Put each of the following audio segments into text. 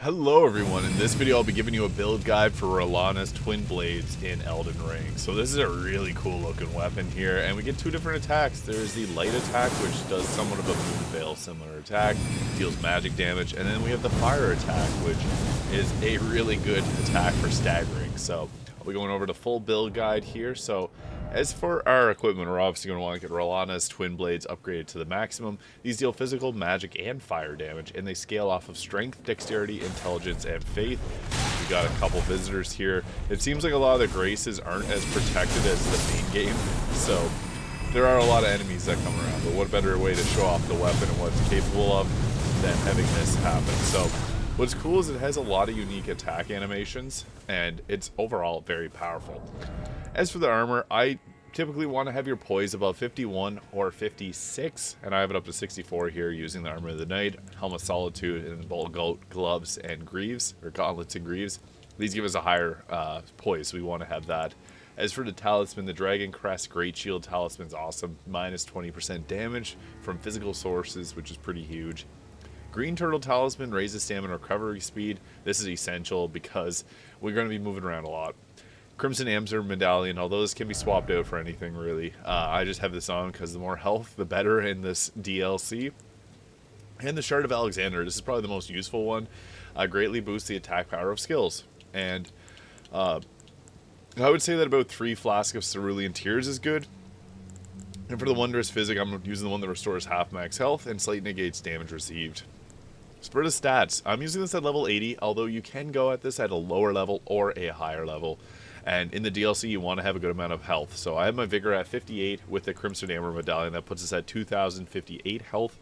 Hello everyone, in this video I'll be giving you a build guide for RELLANA'S Twin Blades in Elden Ring. So this is a really cool looking weapon here, and we get two different attacks. There's the light attack, which does somewhat of a moon veil similar attack, deals magic damage, and then we have the fire attack, which is a really good attack for staggering. So I'll be going over the full build guide here. So as for our equipment, we're obviously going to want to get RELLANA'S Twin Blades upgraded to the maximum. These deal physical, magic, and fire damage, and they scale off of strength, dexterity, intelligence, and faith. We got a couple visitors here. It seems like a lot of the graces aren't as protected as the main game, so there are a lot of enemies that come around, but what better way to show off the weapon and what it's capable of than having this happen. So what's cool is it has a lot of unique attack animations, and it's overall very powerful. As for the armor, I typically want to have your poise above 51 or 56, and I have it up to 64 here using the Armor of the Knight, Helm of Solitude, and Bull Gloves and Greaves, or Gauntlets and Greaves. These give us a higher poise, so we want to have that. As for the Talisman, the Dragon Crest Great Shield Talisman's awesome, minus 20% damage from physical sources, which is pretty huge. Green Turtle Talisman raises stamina recovery speed. This is essential because we're going to be moving around a lot. Crimson Amber Medallion, although this can be swapped out for anything really, I just have this on because the more health, the better in this DLC. And the Shard of Alexander, this is probably the most useful one, greatly boosts the attack power of skills. And I would say that about 3 Flask of Cerulean Tears is good. And for the Wondrous Physic, I'm using the one that restores half max health and slight negates damage received. So for the stats, I'm using this at level 80, although you can go at this at a lower level or a higher level. And in the DLC, you want to have a good amount of health. So I have my Vigor at 58 with the Crimson Amber Medallion. That puts us at 2,058 health.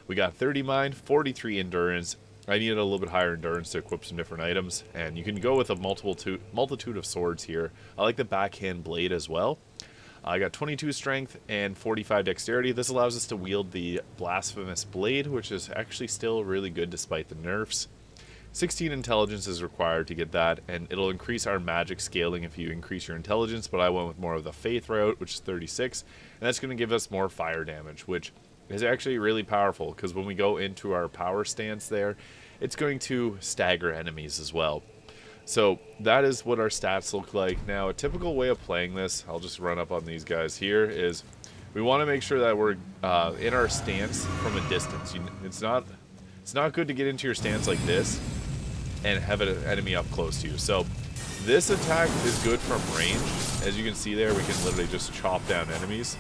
We got 30 Mind, 43 Endurance. I needed a little bit higher Endurance to equip some different items. And you can go with a multitude of swords here. I like the Backhand Blade as well. I got 22 Strength and 45 Dexterity. This allows us to wield the Blasphemous Blade, which is actually still really good despite the nerfs. 16 intelligence is required to get that, and it'll increase our magic scaling if you increase your intelligence, but I went with more of the faith route, which is 36, and that's going to give us more fire damage, which is actually really powerful, because when we go into our power stance there, it's going to stagger enemies as well. So that is what our stats look like. Now, a typical way of playing this, I'll just run up on these guys here, is we want to make sure that we're in our stance from a distance. It's not good to get into your stance like this and have an enemy up close to you. So this attack is good from range. As you can see there, we can literally just chop down enemies.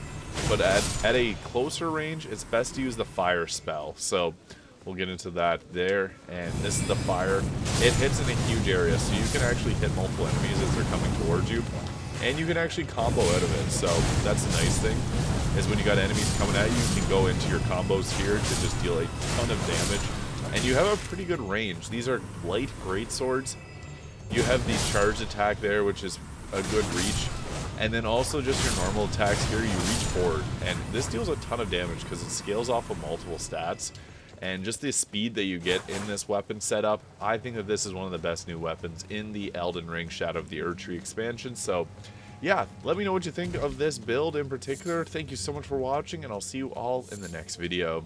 But at a closer range, it's best to use the fire spell. So we'll get into that there. And this is the fire. It hits in a huge area, so you can actually hit multiple enemies as they're coming towards you. And you can actually combo out of it. So that's the nice thing, is when you got enemies coming at you, you can go into your combos here to just deal a ton of damage. And you have a pretty good range. These are light great swords. You have the charge attack there, which is a good reach. And then also just your normal attacks here, you reach forward. And this deals a ton of damage because it scales off of multiple stats. And just the speed that you get in this weapon setup, I think that this is one of the best new weapons in the Elden Ring Shadow of the Erdtree expansion. So yeah, let me know what you think of this build in particular. Thank you so much for watching, and I'll see you all in the next video.